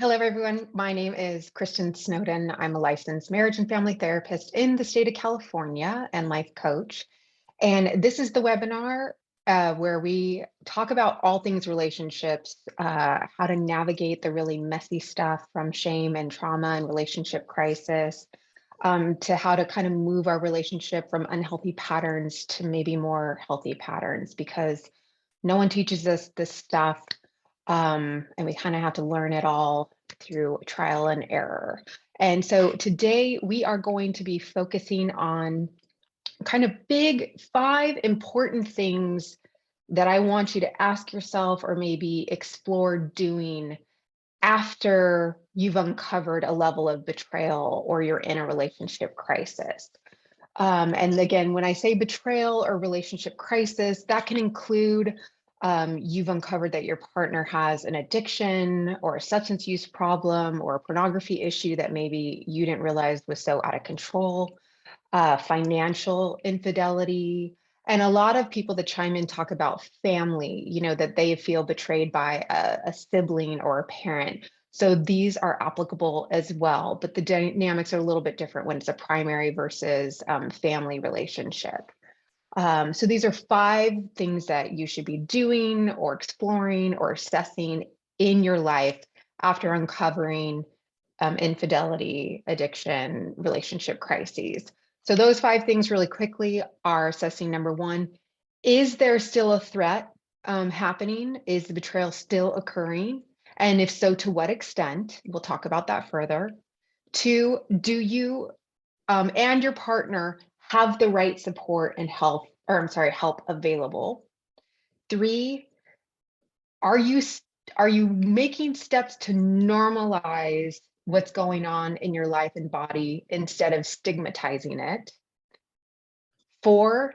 Hello, everyone. My name is Kristin Snowden. I'm a licensed marriage and family therapist in the state of California and life coach. And this is the webinar where we talk about all things relationships, how to navigate the really messy stuff from shame and trauma and relationship crisis, to how to kind of move our relationship from unhealthy patterns to maybe more healthy patterns, because no one teaches us this stuff. And we kind of have to learn it all through trial and error. And so today we are going to be focusing on kind of big 5 important things that I want you to ask yourself or maybe explore doing after you've uncovered a level of betrayal or you're in a relationship crisis. And again, when I say betrayal or relationship crisis, that can include you've uncovered that your partner has an addiction or a substance use problem or a pornography issue that maybe you didn't realize was so out of control, financial infidelity. And a lot of people that chime in talk about family, that they feel betrayed by a sibling or a parent. So these are applicable as well, but the dynamics are a little bit different when it's a primary versus family relationship. So these are 5 things that you should be doing or exploring or assessing in your life after uncovering infidelity, addiction, relationship crises. So those 5 things really quickly are assessing number 1, is there still a threat happening? Is the betrayal still occurring? And if so, to what extent? We'll talk about that further. 2, do you and your partner have the right support and help available? 3, are you making steps to normalize what's going on in your life and body instead of stigmatizing it? 4,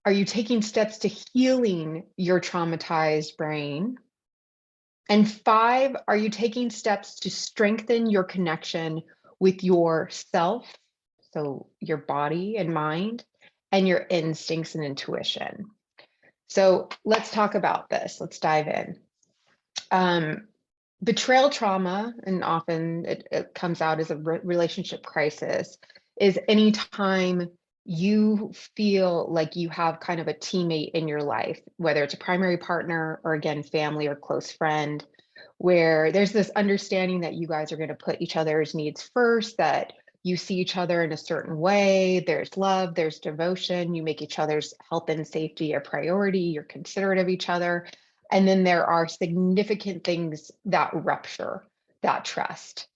are you taking steps to healing your traumatized brain? And 5, are you taking steps to strengthen your connection with yourself, so your body and mind, and your instincts and intuition? So let's talk about this. Let's dive in. Betrayal trauma, and often it comes out as a relationship crisis, is anytime you feel like you have kind of a teammate in your life, whether it's a primary partner or again, family or close friend, where there's this understanding that you guys are going to put each other's needs first, that you see each other in a certain way, there's love, there's devotion, you make each other's health and safety a priority, you're considerate of each other. And then there are significant things that rupture that trust.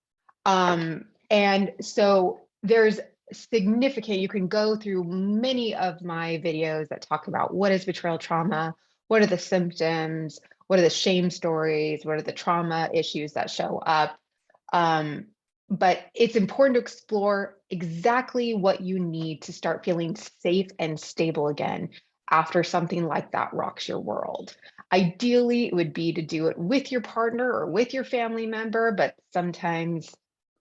And so there's significant, you can go through many of my videos that talk about what is betrayal trauma, what are the symptoms, what are the shame stories, what are the trauma issues that show up. But it's important to explore exactly what you need to start feeling safe and stable again after something like that rocks your world. Ideally, it would be to do it with your partner or with your family member, but sometimes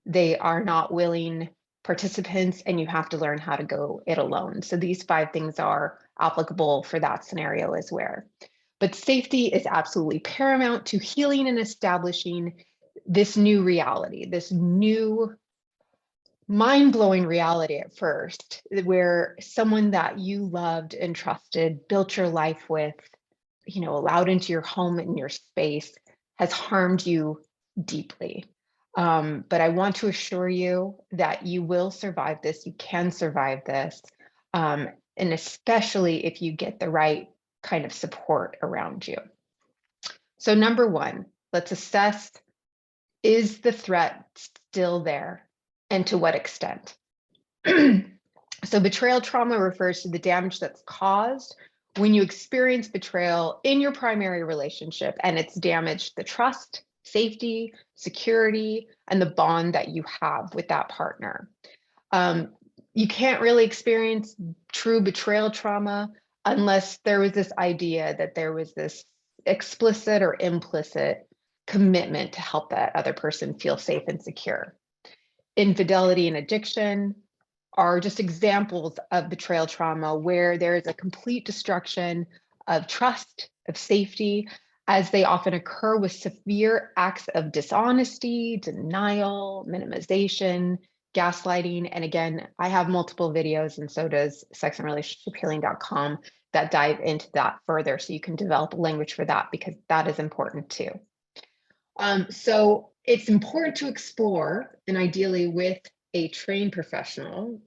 they are not willing participants and you have to learn how to go it alone. So these 5 things are applicable for that scenario as well. But safety is absolutely paramount to healing and establishing this new reality, this new mind-blowing reality at first, where someone that you loved and trusted, built your life with, allowed into your home and your space, has harmed you deeply. But I want to assure you that you will survive this. You can survive this. And especially if you get the right kind of support around you. So number 1, let's assess, is the threat still there and to what extent? So betrayal trauma refers to the damage that's caused when you experience betrayal in your primary relationship, and it's damaged the trust, safety, security, and the bond that you have with that partner. You can't really experience true betrayal trauma unless there was this idea that there was this explicit or implicit commitment to help that other person feel safe and secure. Infidelity and addiction are just examples of betrayal trauma where there is a complete destruction of trust, of safety, as they often occur with severe acts of dishonesty, denial, minimization, gaslighting. And again, I have multiple videos, and so does sexandrelationshiphealing.com, that dive into that further, so you can develop language for that, because that is important too. So it's important to explore, and ideally with a trained professional,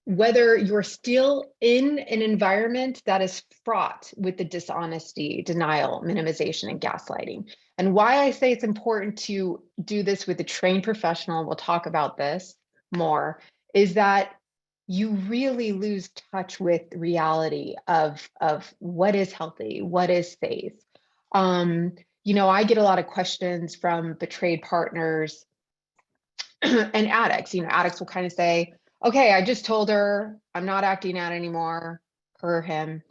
whether you're still in an environment that is fraught with the dishonesty, denial, minimization, and gaslighting. And why I say it's important to do this with a trained professional, we'll talk about this more, is that you really lose touch with reality of what is healthy, what is safe. I get a lot of questions from betrayed partners and addicts. Addicts will kind of say, okay, I just told her I'm not acting out anymore, her or him.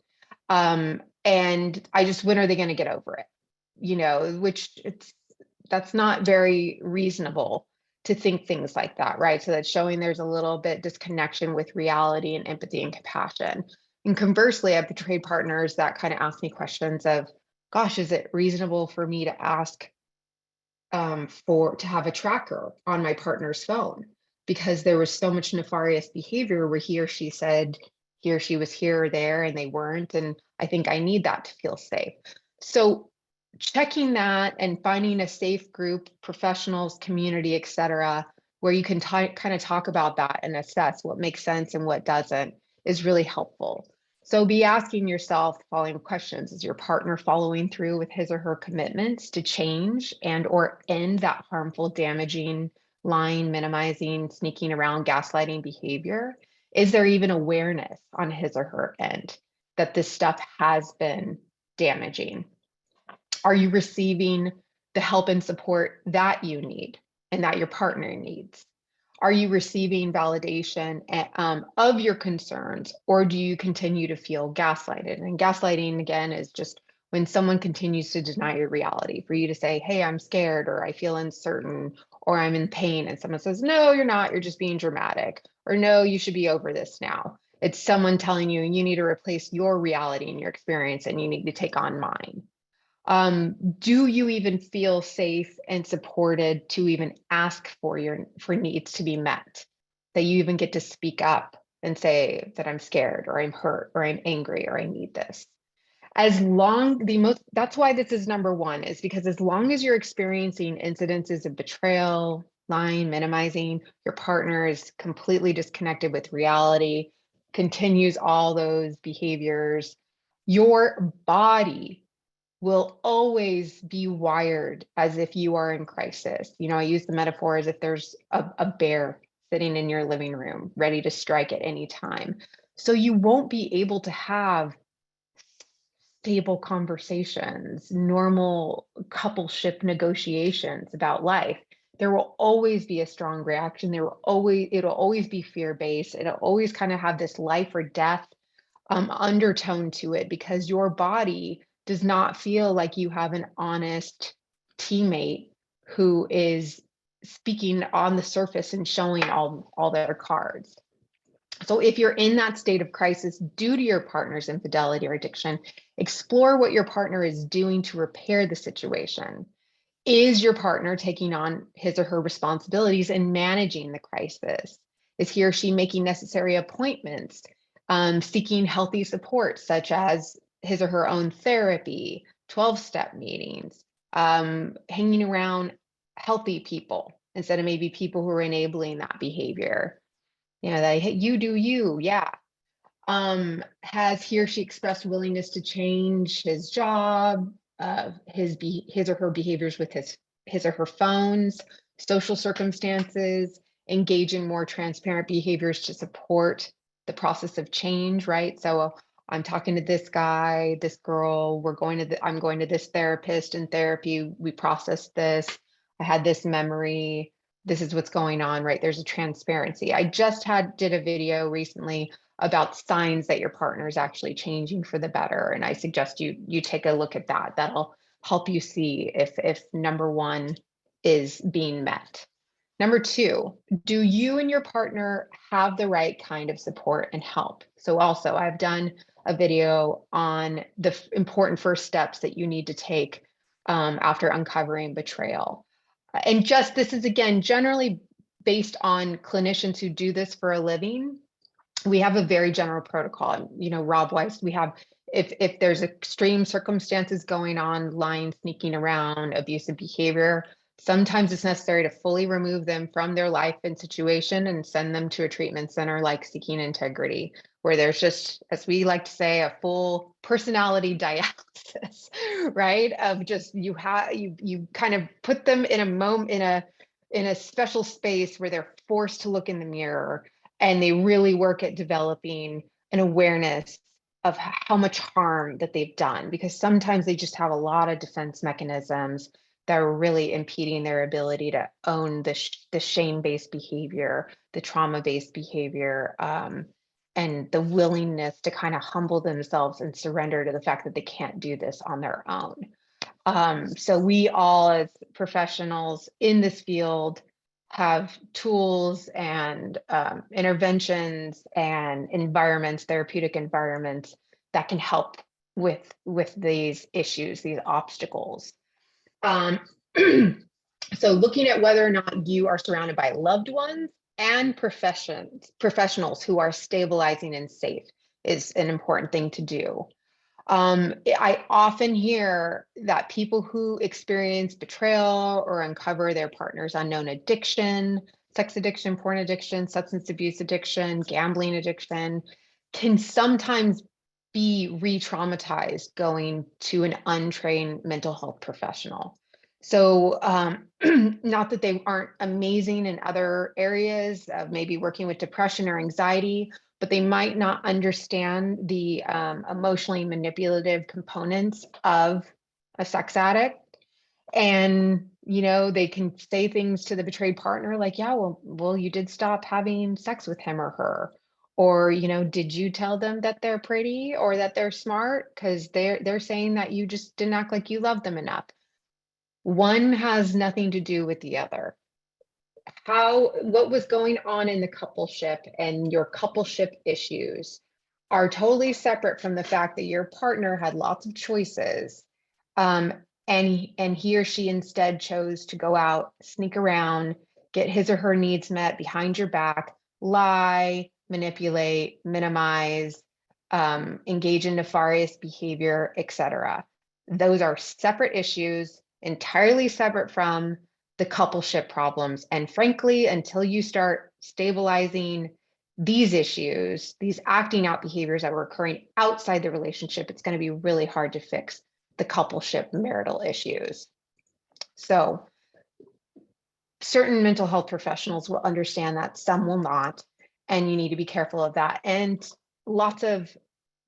And when are they going to get over it? That's not very reasonable to think things like that, right? So that's showing there's a little bit disconnection with reality and empathy and compassion. And conversely, I've betrayed partners that kind of ask me questions of, gosh, is it reasonable for me to ask to have a tracker on my partner's phone, because there was so much nefarious behavior where he or she said he or she was here or there and they weren't, and I think I need that to feel safe. So checking that and finding a safe group, professionals, community, etc., where you can kind of talk about that and assess what makes sense and what doesn't, is really helpful. So be asking yourself the following questions. Is your partner following through with his or her commitments to change and or end that harmful, damaging, lying, minimizing, sneaking around, gaslighting behavior? Is there even awareness on his or her end that this stuff has been damaging? Are you receiving the help and support that you need and that your partner needs? Are you receiving validation of your concerns, or do you continue to feel gaslighted? And gaslighting, again, is just when someone continues to deny your reality, for you to say, hey, I'm scared, or I feel uncertain, or I'm in pain. And someone says, no, you're not, you're just being dramatic, or no, you should be over this now. It's someone telling you need to replace your reality and your experience, and you need to take on mine. Do you even feel safe and supported to even ask for needs to be met? That you even get to speak up and say that I'm scared, or I'm hurt, or I'm angry, or I need this. That's why this is number one, is because as long as you're experiencing incidences of betrayal, lying, minimizing, your partner is completely disconnected with reality, continues all those behaviors, your body will always be wired as if you are in crisis. I use the metaphor as if there's a bear sitting in your living room, ready to strike at any time. So you won't be able to have stable conversations, normal coupleship negotiations about life. There will always be a strong reaction. It'll always be fear-based. It'll always kind of have this life or death undertone to it, because your body does not feel like you have an honest teammate who is speaking on the surface and showing all their cards. So if you're in that state of crisis due to your partner's infidelity or addiction, explore what your partner is doing to repair the situation. Is your partner taking on his or her responsibilities and managing the crisis? Is he or she making necessary appointments, seeking healthy support, such as his or her own therapy, 12-step meetings, hanging around healthy people instead of maybe people who are enabling that behavior? You do you, yeah. Has he or she expressed willingness to change his job, his or her behaviors with his or her phones, social circumstances, engage in more transparent behaviors to support the process of change, right? So I'm talking to this guy, this girl, I'm going to this therapist in therapy, we processed this, I had this memory, this is what's going on, right? There's a transparency. I just did a video recently about signs that your partner is actually changing for the better. And I suggest you take a look at that. That'll help you see if number one is being met. Number two, do you and your partner have the right kind of support and help? So also, I've done a video on the important first steps that you need to take after uncovering betrayal. And just this is, again, generally based on clinicians who do this for a living. We have a very general protocol. Rob Weiss, we have, if there's extreme circumstances going on, lying, sneaking around, abusive behavior, sometimes it's necessary to fully remove them from their life and situation and send them to a treatment center like Seeking Integrity, where there's just, as we like to say, a full personality dialysis, right? Of just, you kind of put them in a moment, in a special space where they're forced to look in the mirror, and they really work at developing an awareness of how much harm that they've done, because sometimes they just have a lot of defense mechanisms that are really impeding their ability to own the shame-based behavior, the trauma-based behavior, and the willingness to kind of humble themselves and surrender to the fact that they can't do this on their own. So we all, as professionals in this field, have tools and interventions and environments, therapeutic environments, that can help with these issues, these obstacles. So looking at whether or not you are surrounded by loved ones and professionals who are stabilizing and safe is an important thing to do. I often hear that people who experience betrayal or uncover their partner's unknown addiction, sex addiction, porn addiction, substance abuse addiction, gambling addiction, can sometimes be re-traumatized going to an untrained mental health professional. So not that they aren't amazing in other areas of maybe working with depression or anxiety, but they might not understand the emotionally manipulative components of a sex addict. And, they can say things to the betrayed partner like, yeah, well, you did stop having sex with him or her. Or, did you tell them that they're pretty or that they're smart? Because they're saying that you just didn't act like you loved them enough. One has nothing to do with the other. What was going on in the coupleship and your coupleship issues are totally separate from the fact that your partner had lots of choices, and he or she instead chose to go out, sneak around, get his or her needs met behind your back, lie, manipulate, minimize, engage in nefarious behavior, etc. Those are separate issues, entirely separate from the coupleship problems. And frankly, until you start stabilizing these issues, these acting out behaviors that were occurring outside the relationship, it's going to be really hard to fix the coupleship marital issues. So certain mental health professionals will understand that, some will not, and you need to be careful of that. And lots of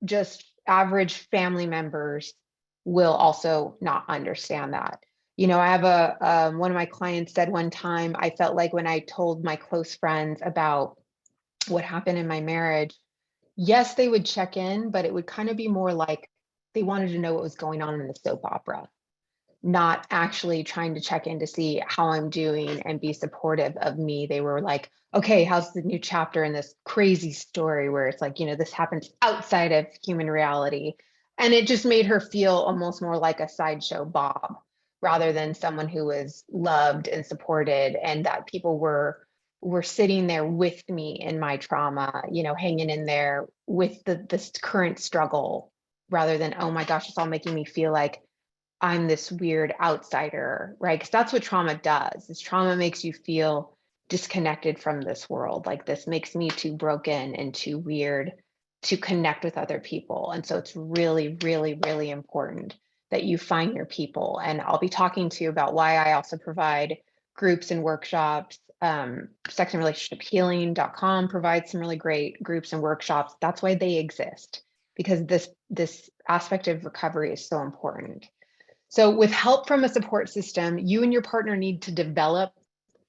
just average family members will also not understand that. I have one of my clients said one time, I felt like when I told my close friends about what happened in my marriage, yes, they would check in, but it would kind of be more like they wanted to know what was going on in the soap opera, not actually trying to check in to see how I'm doing and be supportive of me. They were like, okay, how's the new chapter in this crazy story where it's like, this happens outside of human reality. And it just made her feel almost more like a sideshow Bob, rather than someone who was loved and supported, and that people were sitting there with me in my trauma, hanging in there with this current struggle, rather than, oh my gosh, it's all making me feel like I'm this weird outsider, right? Because that's what trauma does. Is trauma makes you feel disconnected from this world. Like, this makes me too broken and too weird to connect with other people. And so it's really, really, really important that you find your people. And I'll be talking to you about why I also provide groups and workshops. Sex and Relationship Healing.com provides some really great groups and workshops. That's why they exist, because this aspect of recovery is so important. So with help from a support system, you and your partner need to develop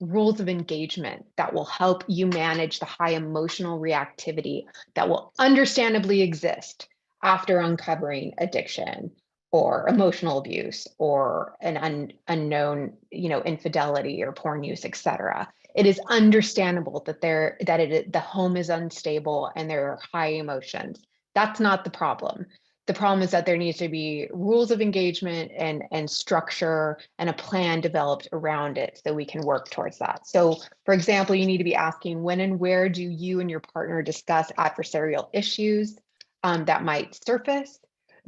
rules of engagement that will help you manage the high emotional reactivity that will understandably exist after uncovering addiction or emotional abuse or an unknown, infidelity or porn use, etc. It is understandable that the home is unstable and there are high emotions. That's not the problem. The problem is that there needs to be rules of engagement and structure and a plan developed around it so we can work towards that. So, for example, you need to be asking, when and where do you and your partner discuss adversarial issues that might surface?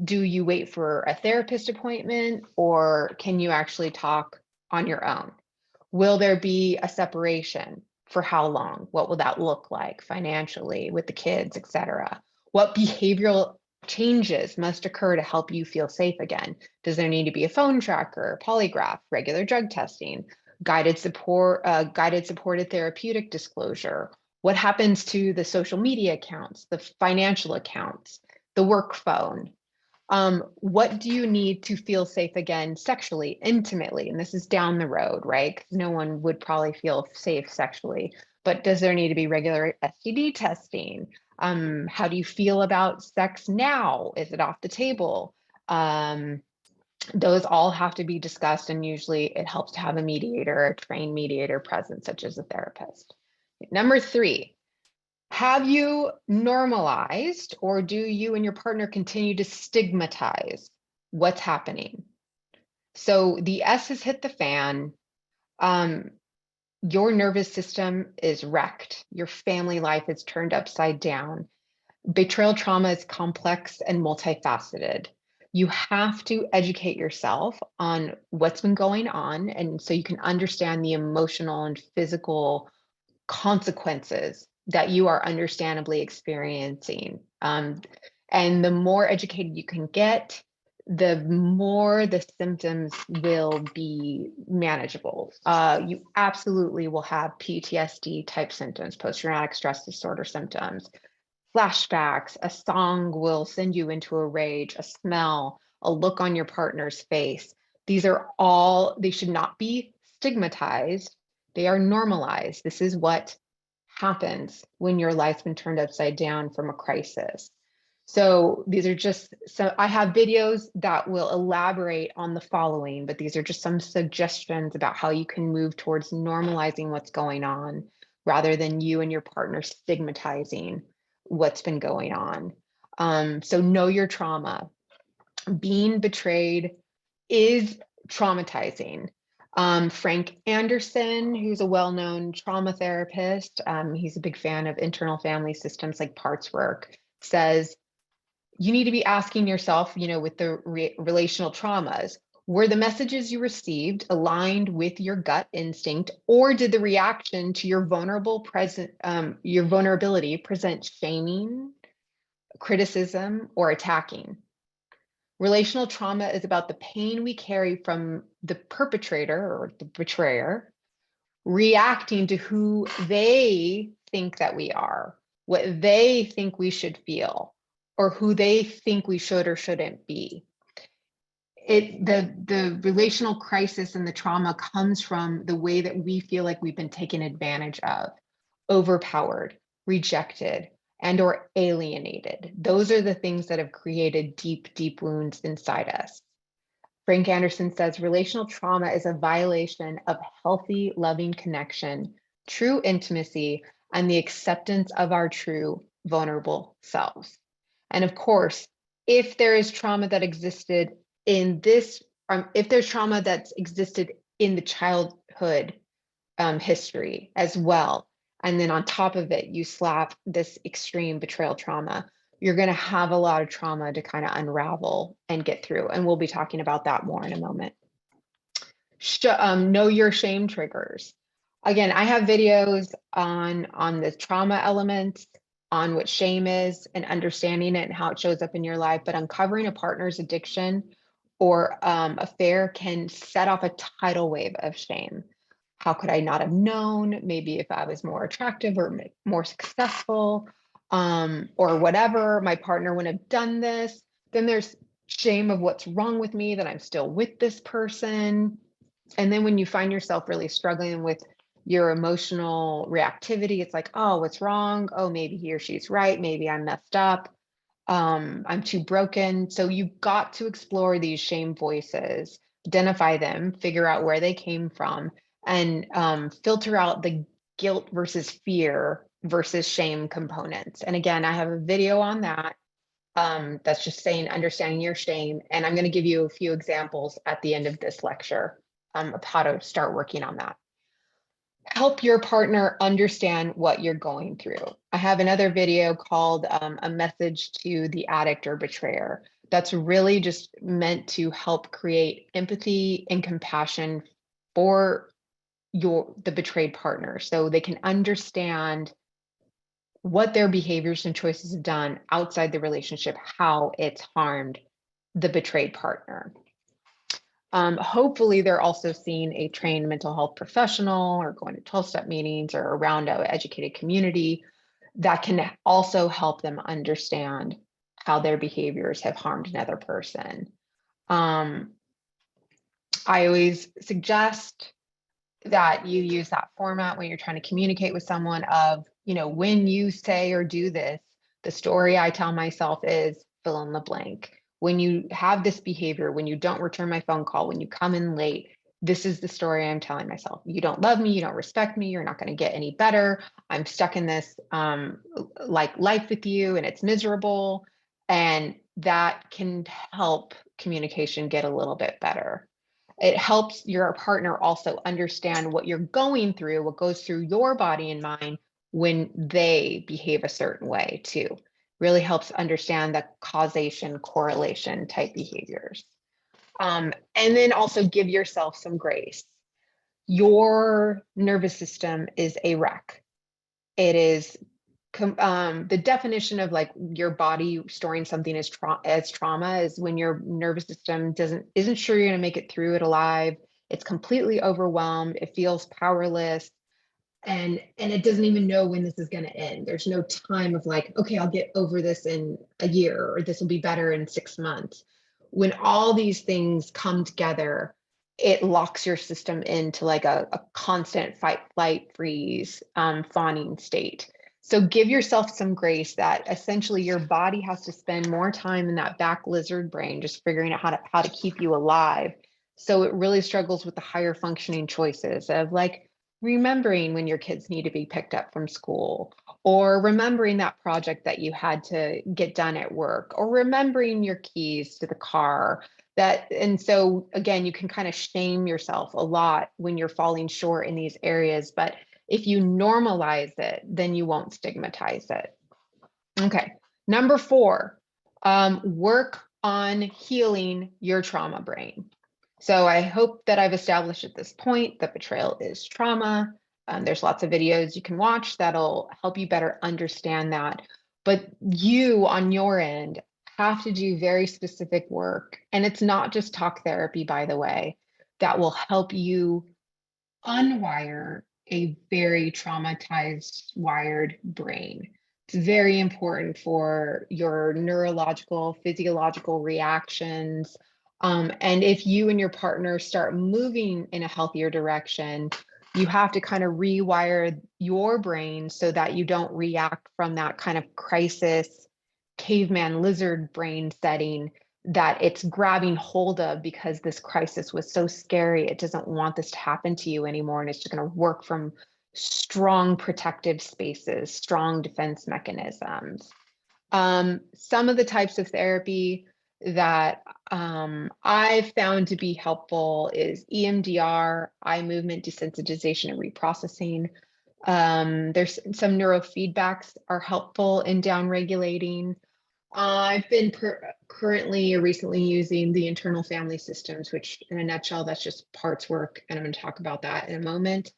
Do you wait for a therapist appointment, or can you actually talk on your own? Will there be a separation? For how long? What will that look like financially with the kids, et cetera? What behavioral changes must occur to help you feel safe again? Does there need to be a phone tracker, polygraph, regular drug testing, guided supported therapeutic disclosure? What happens to the social media accounts, the financial accounts, the work phone? What do you need to feel safe again sexually, intimately? And this is down the road, right? 'Cause no one would probably feel safe sexually, but does there need to be regular STD testing? How do you feel about sex now? Is it off the table? Those all have to be discussed, and usually it helps to have a mediator, a trained mediator present, such as a therapist. Number 3, have you normalized, or do you and your partner continue to stigmatize what's happening? So the S has hit the fan. Um, your nervous system is wrecked. Your family life is turned upside down. Betrayal trauma is complex and multifaceted. You have to educate yourself on what's been going on, and so you can understand the emotional and physical consequences that you are understandably experiencing. And the more educated you can get, the more the symptoms will be manageable. You absolutely will have PTSD type symptoms, post-traumatic stress disorder symptoms, flashbacks. A song will send you into a rage, a smell, a look on your partner's face. These are all, they should not be stigmatized. They are normalized. This is what happens when your life's been turned upside down from a crisis. So these are just, so I have videos that will elaborate on the following, but these are just some suggestions about how you can move towards normalizing what's going on rather than you and your partner stigmatizing what's been going on. So know your trauma. Being betrayed is traumatizing. Frank Anderson, who's a well-known trauma therapist, he's a big fan of internal family systems like parts work, says you need to be asking yourself, with the relational traumas, were the messages you received aligned with your gut instinct, or did the reaction to your your vulnerability present shaming, criticism, or attacking? Relational trauma is about the pain we carry from the perpetrator or the betrayer reacting to who they think that we are, what they think we should feel, or who they think we should or shouldn't be. The relational crisis and the trauma comes from the way that we feel like we've been taken advantage of, overpowered, rejected, and or alienated. Those are the things that have created deep, deep wounds inside us. Frank Anderson says relational trauma is a violation of healthy, loving connection, true intimacy, and the acceptance of our true, vulnerable selves. And of course, if there is trauma that existed in this, if there's trauma that's existed in the childhood history as well, and then on top of it, you slap this extreme betrayal trauma, you're going to have a lot of trauma to kind of unravel and get through. And we'll be talking about that more in a moment. Know your shame triggers. Again, I have videos on the trauma elements, on what shame is and understanding it and how it shows up in your life, but uncovering a partner's addiction or affair can set off a tidal wave of shame. How could I not have known? Maybe if I was more attractive or more successful, or whatever, my partner wouldn't have done this. Then there's shame of what's wrong with me, that I'm still with this person. And then when you find yourself really struggling with your emotional reactivity, it's like, oh, what's wrong? Oh, maybe he or she's right. Maybe I'm messed up. I'm too broken. So you've got to explore these shame voices, identify them, figure out where they came from, and filter out the guilt versus fear versus shame components. And again, I have a video on that. That's just saying understanding your shame. And I'm going to give you a few examples at the end of this lecture of how to start working on that. Help your partner understand what you're going through. I have another video called A Message to the Addict or Betrayer. That's really just meant to help create empathy and compassion for the betrayed partner, so they can understand what their behaviors and choices have done outside the relationship, how it's harmed the betrayed partner. Hopefully they're also seeing a trained mental health professional or going to 12-step meetings or around an educated community that can also help them understand how their behaviors have harmed another person. I always suggest that you use that format when you're trying to communicate with someone of, when you say or do this, the story I tell myself is fill in the blank. When you have this behavior, when you don't return my phone call, when you come in late, this is the story I'm telling myself. You don't love me, you don't respect me, you're not going to get any better. I'm stuck in this like life with you and it's miserable. And that can help communication get a little bit better. It helps your partner also understand what you're going through, what goes through your body and mind when they behave a certain way too. Really helps understand the causation, correlation type behaviors. And then also give yourself some grace. Your nervous system is a wreck. It is the definition of like your body storing something as trauma is when your nervous system isn't sure you're going to make it through it alive. It's completely overwhelmed. It feels powerless, and it doesn't even know when this is going to end. There's no time of like, okay, I'll get over this in a year, or this will be better in 6 months. When all these things come together, it locks your system into like a constant fight, flight, freeze, fawning state. So give yourself some grace that essentially your body has to spend more time in that back lizard brain, just figuring out how to keep you alive. So it really struggles with the higher functioning choices of like remembering when your kids need to be picked up from school, or remembering that project that you had to get done at work, or remembering your keys to the car. And so again, you can kind of shame yourself a lot when you're falling short in these areas, but if you normalize it, then you won't stigmatize it. Okay, number 4, work on healing your trauma brain. So I hope that I've established at this point that betrayal is trauma. There's lots of videos you can watch that'll help you better understand that. But you on your end have to do very specific work. And it's not just talk therapy, by the way, that will help you unwire a very traumatized, wired brain. It's very important for your neurological, physiological reactions. And if you and your partner start moving in a healthier direction, you have to kind of rewire your brain so that you don't react from that kind of crisis, caveman lizard brain setting that it's grabbing hold of because this crisis was so scary. It doesn't want this to happen to you anymore. And it's just going to work from strong protective spaces, strong defense mechanisms. Some of the types of therapy that I've found to be helpful is EMDR, eye movement desensitization and reprocessing. There's some neurofeedbacks are helpful in downregulating. I've been currently or recently using the internal family systems, which in a nutshell, that's just parts work. And I'm going to talk about that in a moment.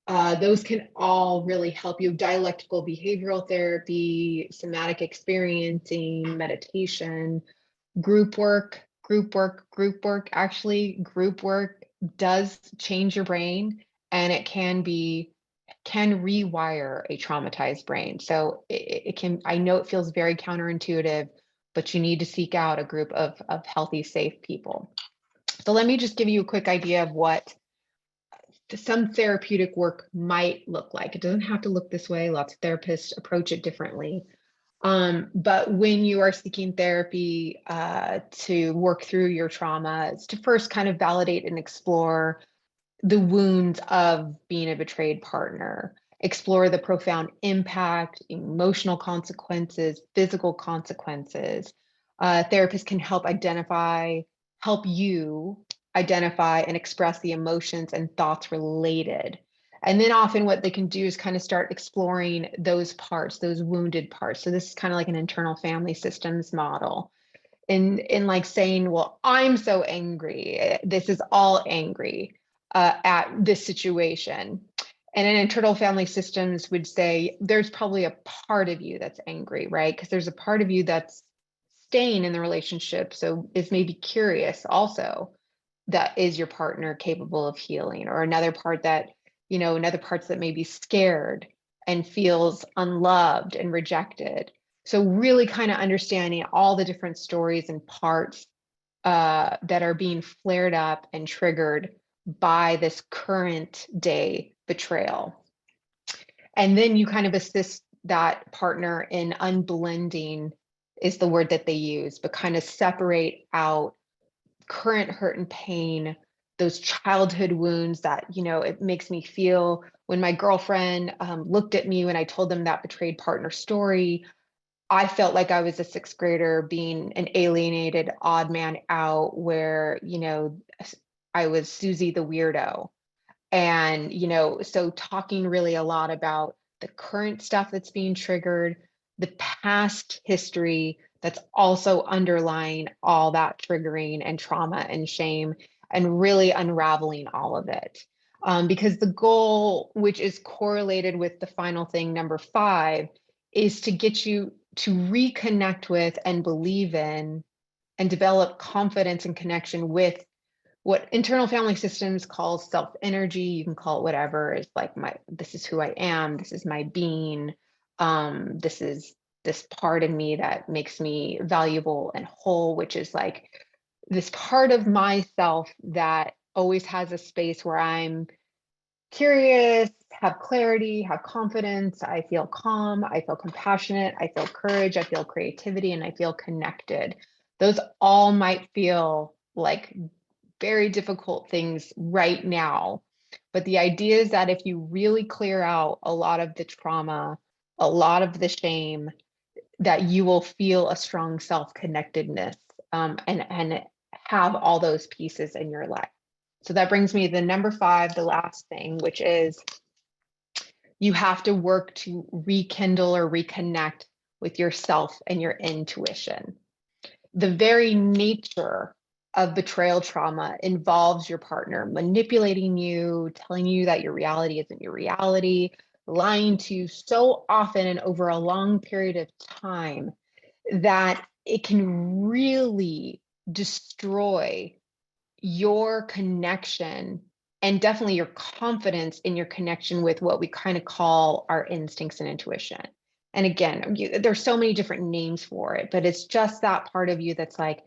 Those can all really help you. Dialectical behavioral therapy, somatic experiencing, meditation, group work. Actually, group work does change your brain, and it can rewire a traumatized brain. So it can, I know it feels very counterintuitive, but you need to seek out a group of healthy, safe people. So let me just give you a quick idea of what some therapeutic work might look like. It doesn't have to look this way. Lots of therapists approach it differently. But when you are seeking therapy to work through your trauma, it's to first kind of validate and explore the wounds of being a betrayed partner. explore the profound impact, emotional consequences, physical consequences. Therapists can help you identify and express the emotions and thoughts related. And then often what they can do is kind of start exploring those parts, those wounded parts. So this is kind of like an internal family systems model. In like saying, well, I'm so angry. This is all angry at this situation. And an internal family systems would say there's probably a part of you that's angry, right? Because there's a part of you that's staying in the relationship. So is maybe curious also, that is your partner capable of healing, or another part that, another parts that may be scared and feels unloved and rejected. So really kind of understanding all the different stories and parts that are being flared up and triggered by this current day betrayal. And then you kind of assist that partner in unblending, is the word that they use, but kind of separate out current hurt and pain, those childhood wounds that, it makes me feel when my girlfriend looked at me when I told them that betrayed partner story. I felt like I was a sixth grader being an alienated odd man out, where, I was Susie the weirdo. And, so talking really a lot about the current stuff that's being triggered, the past history that's also underlying all that triggering and trauma and shame, and really unraveling all of it. Because the goal, which is correlated with the final thing, number 5, is to get you to reconnect with and believe in and develop confidence and connection with what internal family systems calls self energy. You can call it whatever. Is like, this is who I am. This is my being. This is this part of me that makes me valuable and whole, which is like this part of myself that always has a space where I'm curious, have clarity, have confidence. I feel calm. I feel compassionate. I feel courage. I feel creativity, and I feel connected. Those all might feel like very difficult things right now. But the idea is that if you really clear out a lot of the trauma, a lot of the shame, that you will feel a strong self-connectedness, and have all those pieces in your life. So that brings me to the number 5, the last thing, which is you have to work to rekindle or reconnect with yourself and your intuition. The very nature of betrayal trauma involves your partner manipulating you, telling you that your reality isn't your reality, lying to you so often and over a long period of time that it can really destroy your connection and definitely your confidence in your connection with what we kind of call our instincts and intuition. And again, there's so many different names for it, but it's just that part of you that's like, I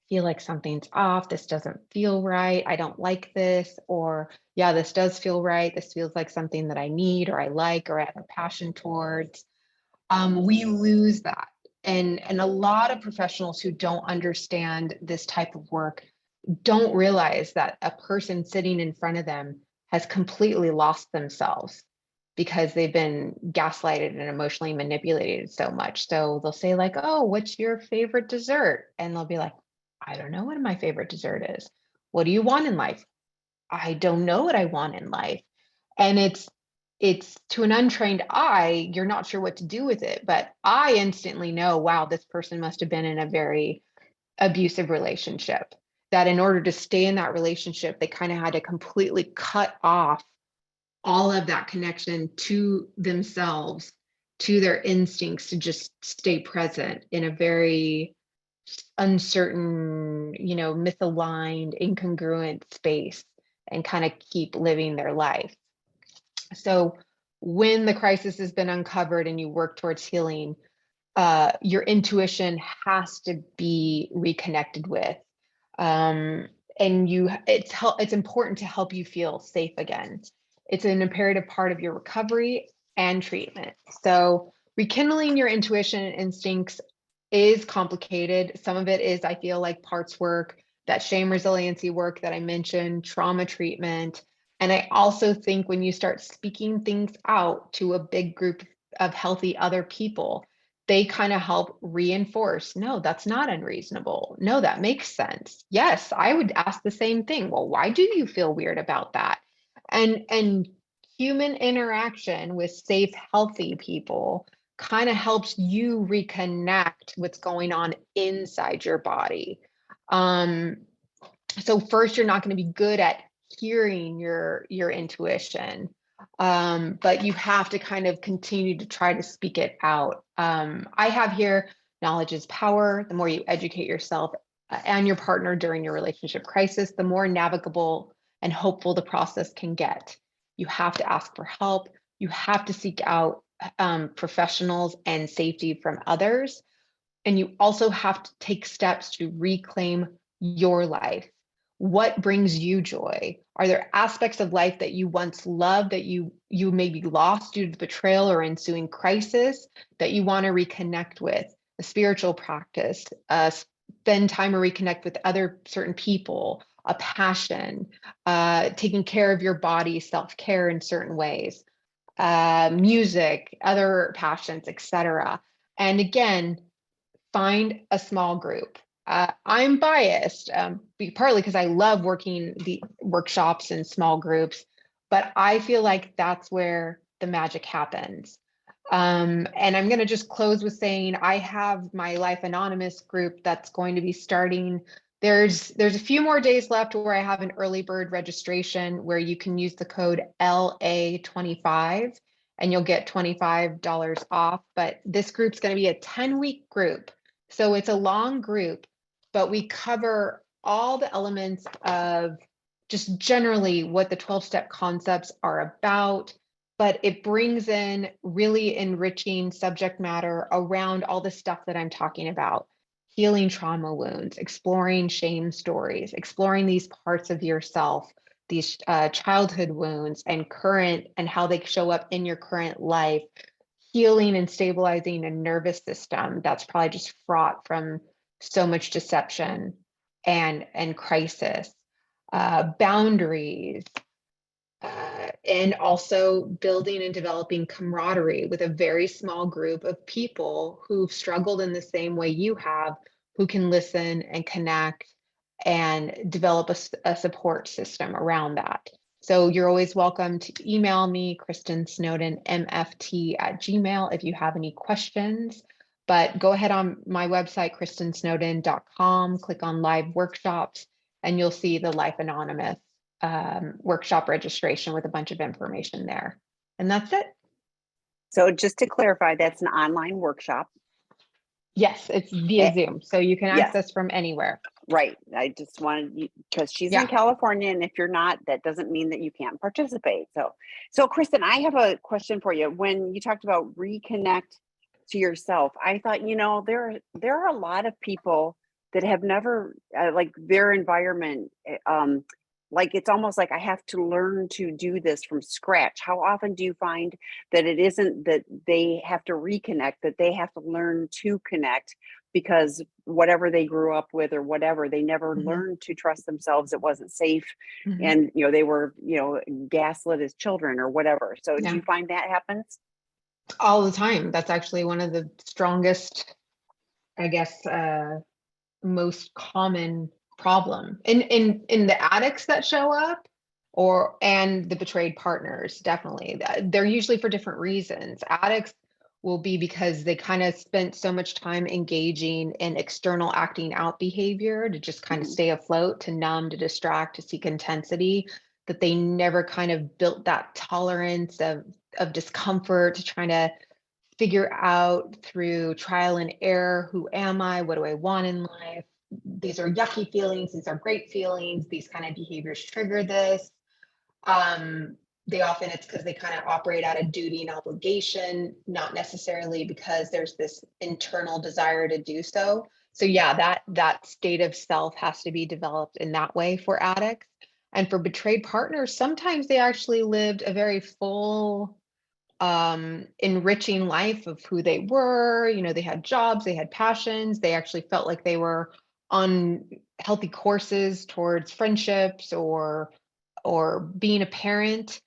feel like something's off. This doesn't feel right. I don't like this. Or, yeah, this does feel right. This feels like something that I need, or I like, or I have a passion towards. We lose that. And a lot of professionals who don't understand this type of work don't realize that a person sitting in front of them has completely lost themselves because they've been gaslighted and emotionally manipulated so much. So they'll say like, oh, what's your favorite dessert? And they'll be like, I don't know what my favorite dessert is. What do you want in life? I don't know what I want in life. And it's to an untrained eye, you're not sure what to do with it. But I instantly know, wow, this person must have been in a very abusive relationship, that in order to stay in that relationship, they kind of had to completely cut off all of that connection to themselves, to their instincts, to just stay present in a very uncertain, misaligned, incongruent space, and kind of keep living their life. So when the crisis has been uncovered and you work towards healing, your intuition has to be reconnected with. And it's important to help you feel safe again. It's an imperative part of your recovery and treatment. So rekindling your intuition and instincts is complicated. Some of it is, I feel like, parts work, that shame resiliency work that I mentioned, trauma treatment. And I also think when you start speaking things out to a big group of healthy other people, they kind of help reinforce, no, that's not unreasonable. No, that makes sense. Yes, I would ask the same thing. Well, why do you feel weird about that? And human interaction with safe, healthy people kind of helps you reconnect what's going on inside your body. Um, so first, you're not going to be good at hearing your intuition, but you have to kind of continue to try to speak it out. I have here, knowledge is power. The more you educate yourself and your partner during your relationship crisis, the more navigable and hopeful the process can get. You have to ask for help. You have to seek out professionals and safety from others. And you also have to take steps to reclaim your life. What brings you joy? Are there aspects of life that you once loved that you maybe lost due to the betrayal or ensuing crisis that you want to reconnect with? A spiritual practice, spend time or reconnect with other certain people, a passion, taking care of your body, self-care in certain ways, music, other passions, etc. And again, find a small group. I'm biased, partly because I love working the workshops in small groups, but I feel like that's where the magic happens. And I'm going to just close with saying I have my Life Anonymous group that's going to be starting. There's a few more days left where I have an early bird registration where you can use the code LA25 and you'll get $25 off. But this group's going to be a 10-week group. So it's a long group, but we cover all the elements of just generally what the 12-step concepts are about, but it brings in really enriching subject matter around all the stuff that I'm talking about. Healing trauma wounds, exploring shame stories, exploring these parts of yourself, these childhood wounds and current and how they show up in your current life, healing and stabilizing a nervous system that's probably just fraught from so much deception and crisis, boundaries, and also building and developing camaraderie with a very small group of people who've struggled in the same way you have, who can listen and connect and develop a support system around that. So you're always welcome to email me, Kristin Snowden, mft@gmail, if you have any questions. But go ahead on my website, kristinsnowden.com, click on live workshops, and you'll see the Life Anonymous workshop registration with a bunch of information there. And that's it. So just to clarify, that's an online workshop. Yes, it's via Zoom, so you can access from anywhere. Right. I just wanted you, because she's in California, and if you're not, that doesn't mean that you can't participate. So Kristin, I have a question for you. When you talked about reconnect to yourself, I thought, there are a lot of people that have never like their environment, like it's almost like I have to learn to do this from scratch. How often do you find that it isn't that they have to reconnect, that they have to learn to connect because whatever they grew up with or whatever, they never learned to trust themselves. It wasn't safe. And, they were, gaslit as children or whatever. So do you find that happens? All the time. That's actually one of the strongest, I guess, most common problem in the addicts that show up and the betrayed partners. Definitely, they're usually for different reasons. Addicts will be because they kind of spent so much time engaging in external acting out behavior to just kind of stay afloat, to numb, to distract, to seek intensity, that they never kind of built that tolerance of discomfort, to trying to figure out through trial and error, who am I? What do I want in life? These are yucky feelings. These are great feelings. These kind of behaviors trigger this. It's because they kind of operate out of duty and obligation, not necessarily because there's this internal desire to do so. So yeah, that state of self has to be developed in that way for addicts. And for betrayed partners, sometimes they actually lived a very full, enriching life of who they were. They had jobs, they had passions, they actually felt like they were on healthy courses towards friendships or or being a parent,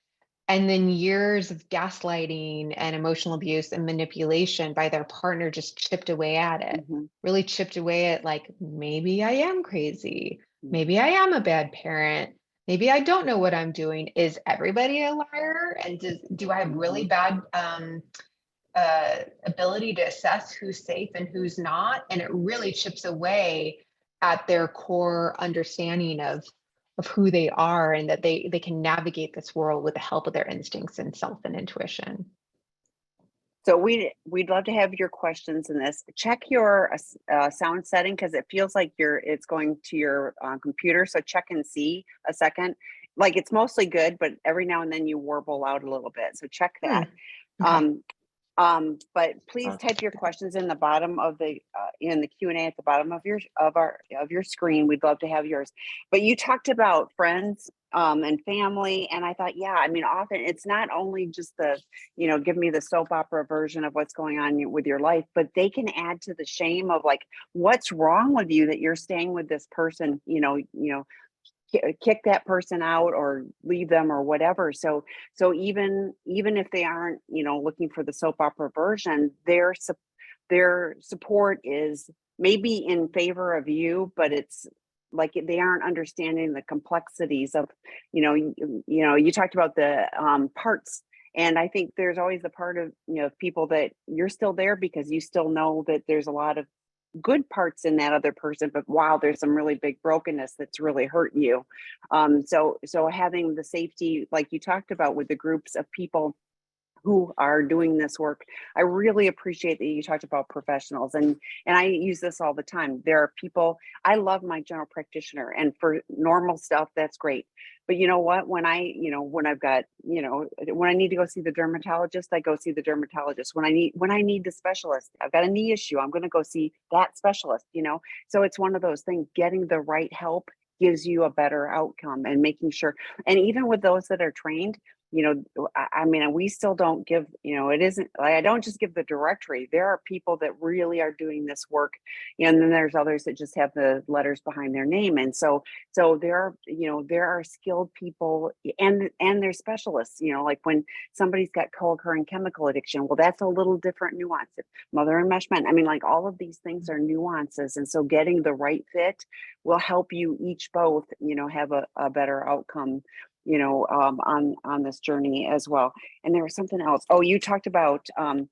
and then years of gaslighting and emotional abuse and manipulation by their partner just chipped away at it, really chipped away at, like, maybe I am crazy. Maybe I am a bad parent. Maybe I don't know what I'm doing. Is everybody a liar? And do I have really bad ability to assess who's safe and who's not? And it really chips away at their core understanding of who they are, and that they can navigate this world with the help of their instincts and self and intuition. So we'd love to have your questions in this. Check your sound setting, because it feels like it's going to your computer. So check and see a second. Like, it's mostly good, but every now and then you warble out a little bit. So check that. Okay. But please type your questions in the bottom of the in the Q&A at the bottom of your screen. We'd love to have yours. But you talked about friends and family, and I thought, yeah, I mean, often it's not only just the, give me the soap opera version of what's going on with your life, but they can add to the shame of, like, what's wrong with you that you're staying with this person, kick that person out or leave them or whatever. So even if they aren't, looking for the soap opera version, their support is maybe in favor of you, but it's like they aren't understanding the complexities of, you talked about the parts. And I think there's always the part of, people that you're still there because you still know that there's a lot of good parts in that other person, but wow, there's some really big brokenness that's really hurt you. So having the safety, like you talked about, with the groups of people who are doing this work. I really appreciate that you talked about professionals, and I use this all the time. There are people, I love my general practitioner, and for normal stuff, that's great. But you know what, when I need to go see the dermatologist, I go see the dermatologist. When I need the specialist, I've got a knee issue, I'm going to go see that specialist, So it's one of those things, getting the right help gives you a better outcome, and making sure, and even with those that are trained, I mean, we still don't give, it isn't like, I don't just give the directory. There are people that really are doing this work, and then there's others that just have the letters behind their name. And so there are skilled people, and there's specialists, like when somebody's got co-occurring chemical addiction, well, that's a little different nuance. Mother enmeshment, I mean, like, all of these things are nuances. And so getting the right fit will help you each both, have a better outcome, on this journey as well. And there was something else. Oh, you talked about, do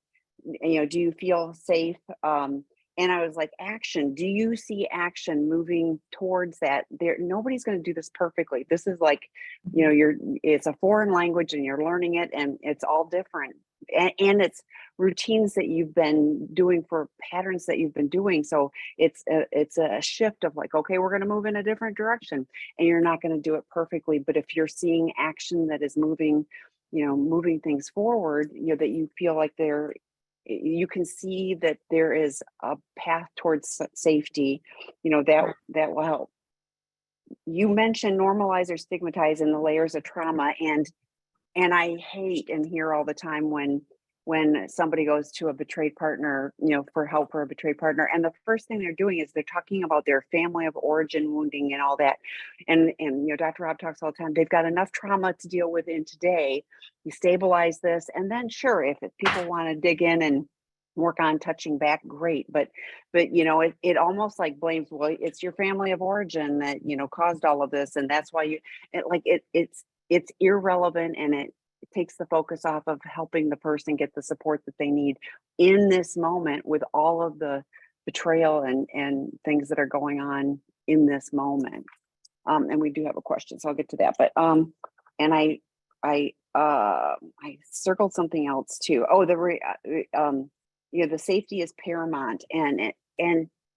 you feel safe? And I was like, action. Do you see action moving towards that? Nobody's going to do this perfectly. This is like, it's a foreign language and you're learning it, and it's all different. And it's routines that you've been doing, for patterns that you've been doing. So it's a shift of, like, okay, we're going to move in a different direction, and you're not going to do it perfectly. But if you're seeing action that is moving things forward, that you feel like you can see that there is a path towards safety, that will help. You mentioned normalize or stigmatize in the layers of trauma, and I hate and hear all the time when somebody goes to a betrayed partner, for help for a betrayed partner, and the first thing they're doing is they're talking about their family of origin wounding and all that. And Dr. Rob talks all the time, they've got enough trauma to deal with in today. You stabilize this, and then sure, if people want to dig in and work on touching back, great. But it almost like blames, well, it's your family of origin that caused all of this, and that's why it's irrelevant, and it takes the focus off of helping the person get the support that they need in this moment, with all of the betrayal and things that are going on in this moment. And we do have a question, so I'll get to that. But and I circled something else too. Oh, the safety is paramount, and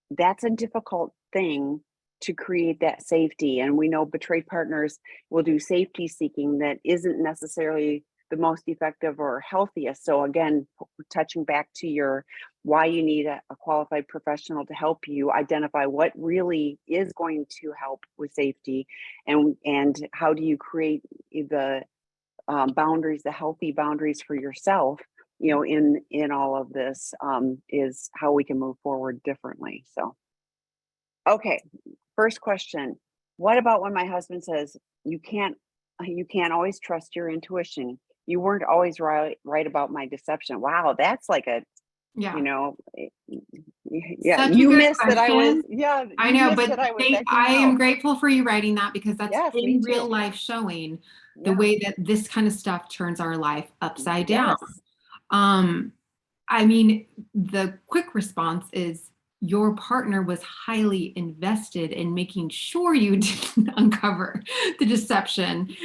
that's a difficult thing to create that safety. And we know betrayed partners will do safety seeking that isn't necessarily the most effective or healthiest. So again, touching back to why you need a qualified professional to help you identify what really is going to help with safety, and how do you create the boundaries, the healthy boundaries for yourself, in all of this, is how we can move forward differently. So, okay. First question, what about when my husband says, you can't you can't always trust your intuition. You weren't always right about my deception. Wow, that's like a, Yeah. you know, yeah, Such a you good missed that I was, question. yeah, I you know, missed but that I was acting I am out. grateful for you writing that, because that's Yes, me in real too. life showing the Yeah. way that this kind of stuff turns our life upside down. Yes. Um, I mean, the quick response is your partner was highly invested in making sure you didn't uncover the deception,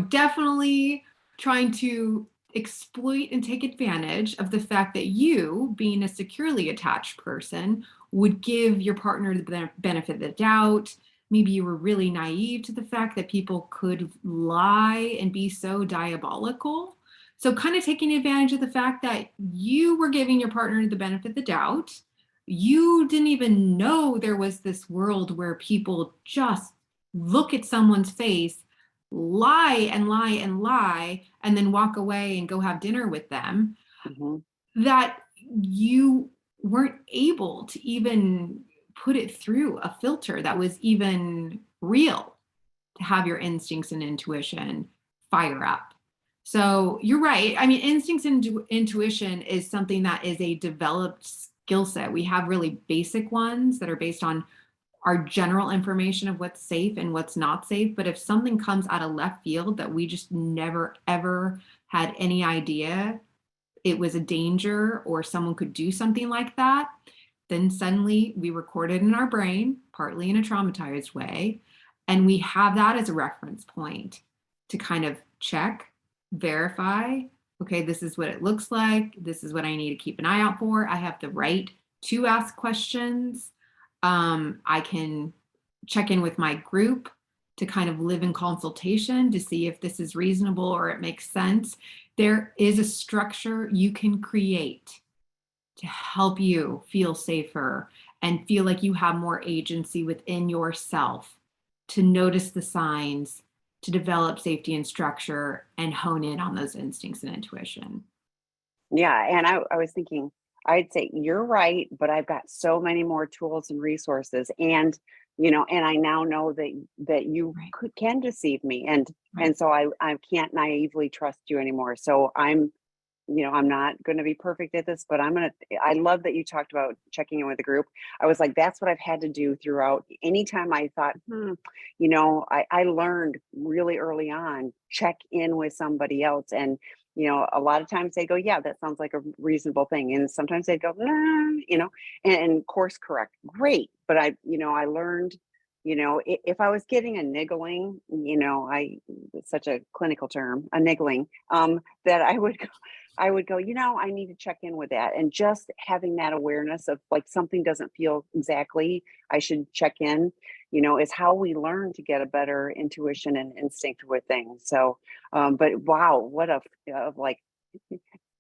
definitely trying to exploit and take advantage of the fact that you, being a securely attached person, would give your partner the benefit of the doubt. Maybe you were really naive to the fact that people could lie and be so diabolical. So kind of taking advantage of the fact that you were giving your partner the benefit of the doubt. You didn't even know there was this world where people just look at someone's face, lie and lie and lie, and then walk away and go have dinner with them. Hmm. That you weren't able to even put it through a filter that was even real, to have your instincts and intuition fire up. So you're right. I mean, instincts and intuition is something that is a developed skill set. We have really basic ones that are based on our general information of what's safe and what's not safe. But if something comes out of left field that we just never, ever had any idea it was a danger or someone could do something like that, then suddenly we record it in our brain, partly in a traumatized way, and we have that as a reference point to kind of check, verify, okay, this is what it looks like. This is what I need to keep an eye out for. I have the right to ask questions. I can check in with my group to kind of live in consultation to see if this is reasonable or it makes sense. There is a structure you can create to help you feel safer and feel like you have more agency within yourself to notice the signs, to develop safety and structure, and hone in on those instincts and intuition. Yeah. And I was thinking, I'd say you're right, but I've got so many more tools and resources. And, and I now know that you Right, can deceive me. And right. so I can't naively trust you anymore. So I'm not going to be perfect at this, but I love that you talked about checking in with the group. I was like, that's what I've had to do throughout. Anytime I thought, I learned really early on, check in with somebody else. And, a lot of times they go, yeah, that sounds like a reasonable thing. And sometimes they go, nah, and course correct. Great. But I learned, if I was getting a niggling, it's such a clinical term, a niggling, that I would go, I need to check in with that. And just having that awareness of like something doesn't feel exactly, I should check in, is how we learn to get a better intuition and instinct with things. So, but wow, what like,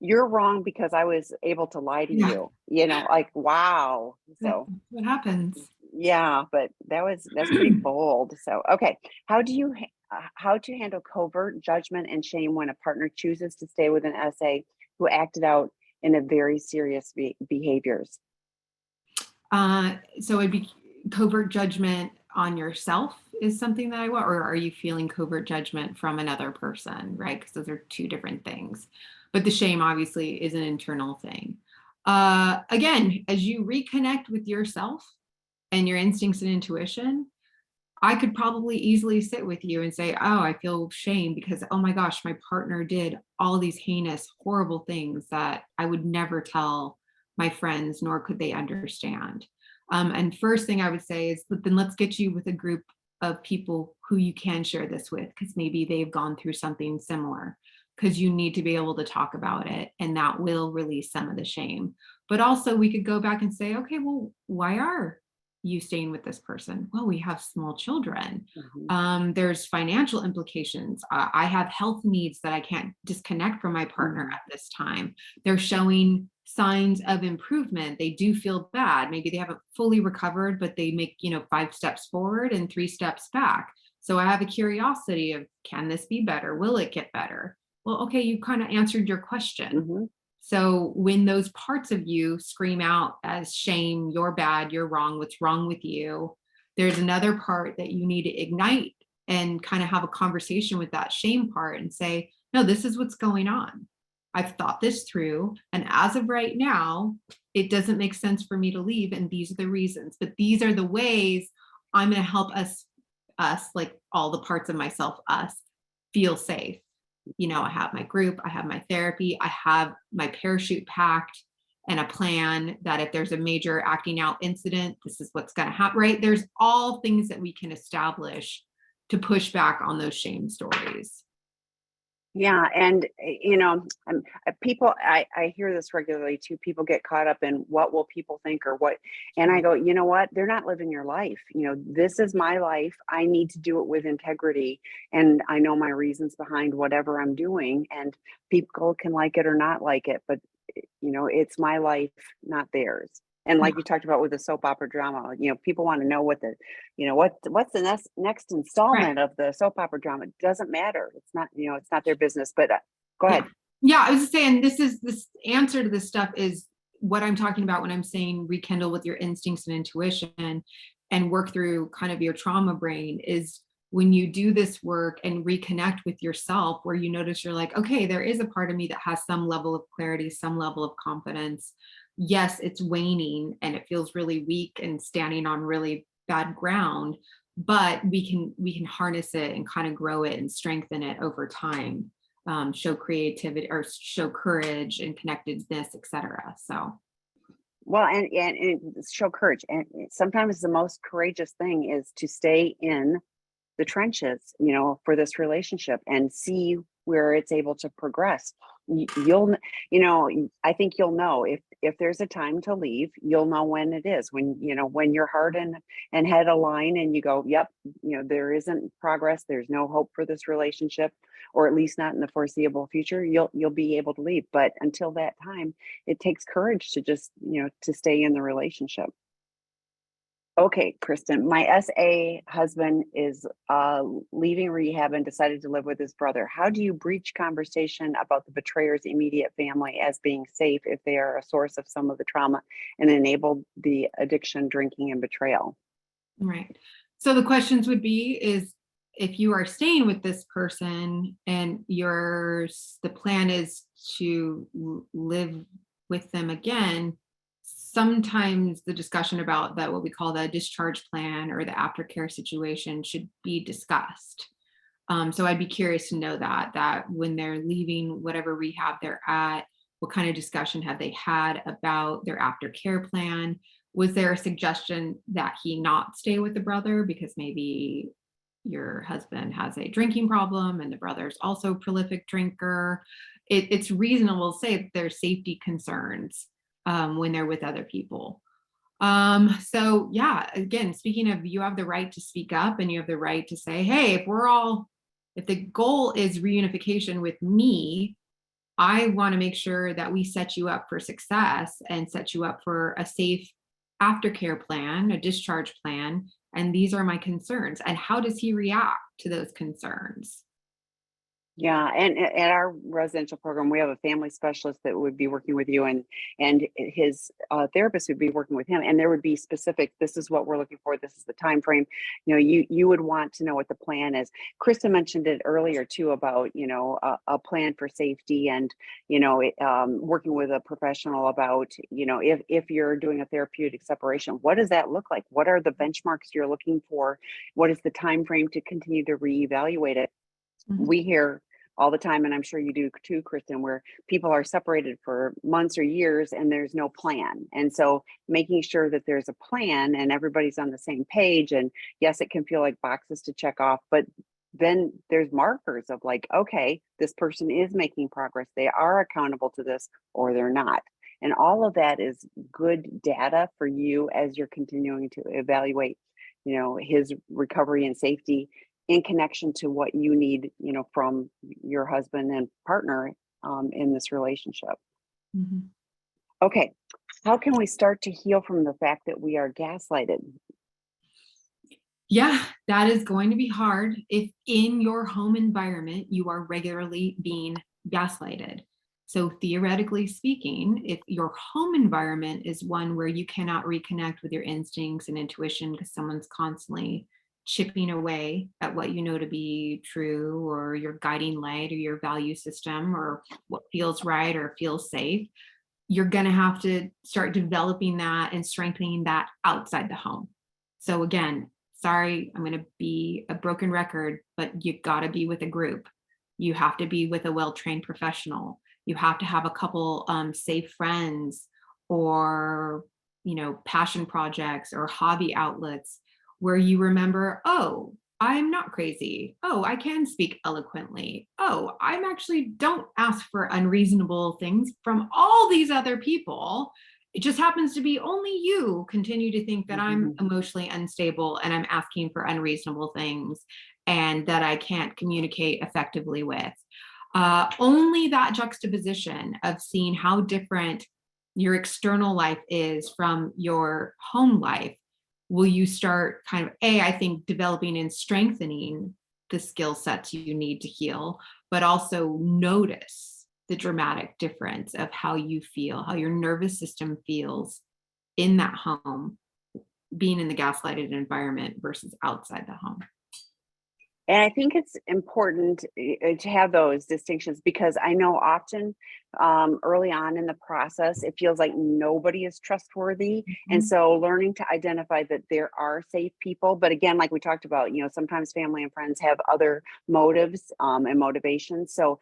you're wrong because I was able to lie to Yeah, you, like, wow. that's So, what happens. yeah, but that's pretty bold. So, okay, how to handle covert judgment and shame when a partner chooses to stay with an SA who acted out in a very serious behaviors? So it'd be covert judgment on yourself is something that I want, or are you feeling covert judgment from another person, right? Because those are two different things. But the shame obviously is an internal thing. Again, as you reconnect with yourself and your instincts and intuition, I could probably easily sit with you and say, oh, I feel shame because, oh my gosh, my partner did all these heinous, horrible things that I would never tell my friends, nor could they understand. And first thing I would say is, then let's get you with a group of people who you can share this with, because maybe they've gone through something similar, because you need to be able to talk about it, and that will release some of the shame. But also, we could go back and say, okay, well, why are you staying with this person? Well, we have small children. Hmm. There's financial implications. I have health needs that I can't disconnect from my partner Hmm. at this time. They're showing signs of improvement. They do feel bad. Maybe they haven't fully recovered, but they make, 5 steps forward and 3 steps back. So I have a curiosity of, can this be better? Will it get better? Well, okay, you kind of answered your question. Hmm. So when those parts of you scream out as shame, you're bad, you're wrong, what's wrong with you? There's another part that you need to ignite and kind of have a conversation with that shame part and say, no, this is what's going on. I've thought this through. And as of right now, it doesn't make sense for me to leave. And these are the reasons, but these are the ways I'm going to help us, like all the parts of myself, us feel safe. You know, I have my group, I have my therapy, I have my parachute packed and a plan that if there's a major acting out incident, this is what's going to happen, right? There's all things that we can establish to push back on those shame stories. Yeah, and you know, people, I hear this regularly too. People get caught up in what will people think or what, and I go, you know what? They're not living your life. You know, this is my life. I need to do it with integrity, and I know my reasons behind whatever I'm doing. And people can like it or not like it, but you know, it's my life, not theirs. And like you talked about with the soap opera drama, you know, people want to know what the, you know, what's the next installment of the soap opera drama. It doesn't matter. It's not, you know, it's not their business. But go ahead. Yeah, I was just saying this answer to this stuff is what I'm talking about when I'm saying rekindle with your instincts and intuition and work through kind of your trauma brain is when you do this work and reconnect with yourself, where you notice you're like, okay, there is a part of me that has some level of clarity, some level of confidence. Yes, it's waning and it feels really weak and standing on really bad ground, but we can harness it and kind of grow it and strengthen it over time. Show creativity or show courage and connectedness, etc. So, well, and show courage. And sometimes the most courageous thing is to stay in the trenches, you know, for this relationship and see where it's able to progress. You'll, you know, I think you'll know if there's a time to leave, you'll know when it is, when, you know, when your heart and head align and you go, yep, you know, there isn't progress. There's no hope for this relationship, or at least not in the foreseeable future. You'll be able to leave. But until that time, it takes courage to just, you know, to stay in the relationship. Okay, Kristin, my SA husband is leaving rehab and decided to live with his brother. How do you breach conversation about the betrayer's immediate family as being safe if they are a source of some of the trauma and enable the addiction, drinking, and betrayal? right. So the questions would be is if you are staying with this person and the plan is to live with them again, sometimes the discussion about that, what we call the discharge plan or the aftercare situation, should be discussed. So I'd be curious to know that when they're leaving whatever rehab they're at, what kind of discussion have they had about their aftercare plan? Was there a suggestion that he not stay with the brother because maybe your husband has a drinking problem and the brother's also a prolific drinker? It's reasonable to say that there's safety concerns when they're with other people. So yeah, again, speaking of, you have the right to speak up and you have the right to say, hey, if the goal is reunification with me, I want to make sure that we set you up for success and set you up for a safe aftercare plan, a discharge plan. And these are my concerns. And how does he react to those concerns? Yeah, and at our residential program, we have a family specialist that would be working with you, and his therapist would be working with him, and there would be specific. This is what we're looking for. This is the time frame. You know, you would want to know what the plan is. Krista mentioned it earlier too about, you know, a plan for safety and, you know, working with a professional about, you know, if you're doing a therapeutic separation, what does that look like? What are the benchmarks you're looking for? What is the time frame to continue to reevaluate it? Mhm. We hear all the time, and I'm sure you do too, Kristin, where people are separated for months or years and there's no plan. And so making sure that there's a plan and everybody's on the same page. And yes, it can feel like boxes to check off, but then there's markers of like, okay, this person is making progress. They are accountable to this or they're not. And all of that is good data for you as you're continuing to evaluate, you know, his recovery and safety in connection to what you need, you know, from your husband and partner in this relationship. Mhm. Okay, how can we start to heal from the fact that we are gaslighted? Yeah, that is going to be hard if in your home environment you are regularly being gaslighted. So theoretically speaking, if your home environment is one where you cannot reconnect with your instincts and intuition because someone's constantly chipping away at what you know to be true, or your guiding light, or your value system, or what feels right or feels safe, you're going to have to start developing that and strengthening that outside the home. So again, sorry, I'm going to be a broken record, but you got to be with a group. You have to be with a well-trained professional. You have to have a couple safe friends, or, passion projects or hobby outlets where you remember, oh, I'm not crazy. Oh, I can speak eloquently. Oh, I'm actually don't ask for unreasonable things from all these other people. It just happens to be only you continue to think that I'm emotionally unstable and I'm asking for unreasonable things and that I can't communicate effectively with. Only that juxtaposition of seeing how different your external life is from your home life will you start kind of, I think, developing and strengthening the skill sets you need to heal, but also notice the dramatic difference of how you feel, how your nervous system feels in that home, being in the gaslighted environment versus outside the home. And I think it's important to have those distinctions, because I know often early on in the process, it feels like nobody is trustworthy. And so learning to identify that there are safe people. But again, like we talked about, sometimes family and friends have other motives and motivations. So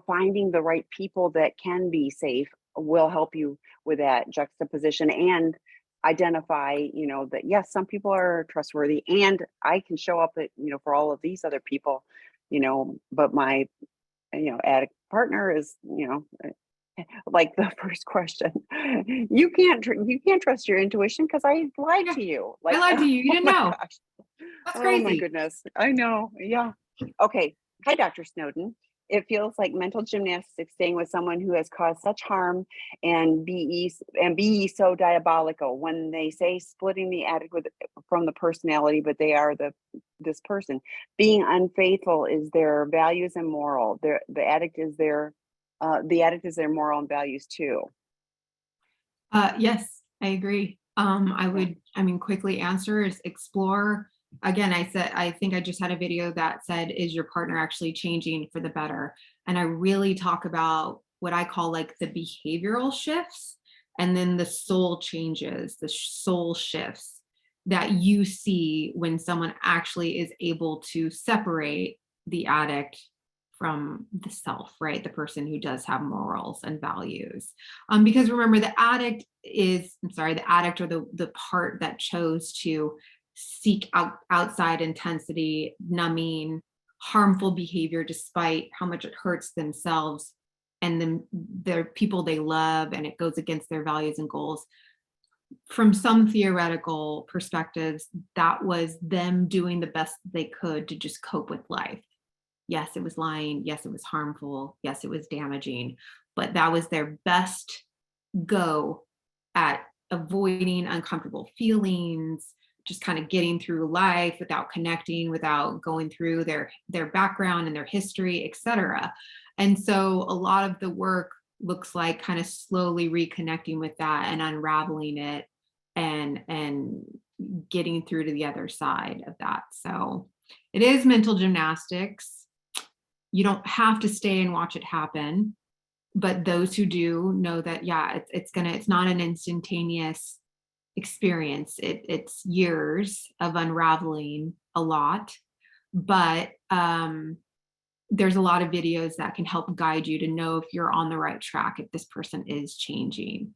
finding the right people that can be safe will help you with that juxtaposition and identify, that yes, some people are trustworthy and I can show up at, for all of these other people, but my, addict partner is, like the first question, you can't trust your intuition because I lied to you. Like, I lied to you. You didn't know. Gosh. That's crazy. Oh my goodness. I know. Yeah. Okay. Hi, Dr. Snowden. It feels like mental gymnastics staying with someone who has caused such harm and be so diabolical. When they say splitting the addict from the personality, but they are this person. Being unfaithful is their values and moral. The addict is their moral and values too. Yes, I agree. Quickly answer is explore. Again, I think I just had a video that said, is your partner actually changing for the better? And I really talk about what I call like the behavioral shifts and then the soul changes, the soul shifts that you see when someone actually is able to separate the addict from the self, right? The person who does have morals and values. Because remember, the addict or the part that chose to seek outside intensity, numbing, harmful behavior, despite how much it hurts themselves and their people they love, and it goes against their values and goals. From some theoretical perspectives, that was them doing the best they could to just cope with life. Yes, it was lying. Yes, it was harmful. Yes, it was damaging, but that was their best go at avoiding uncomfortable feelings, just kind of getting through life without connecting, without going through their background and their history, etc. And so a lot of the work looks like kind of slowly reconnecting with that and unraveling it and getting through to the other side of that. So it is mental gymnastics. You don't have to stay and watch it happen, but those who do know that, yeah, it's not an instantaneous experience. It's years of unraveling a lot, but there's a lot of videos that can help guide you to know if you're on the right track, if this person is changing.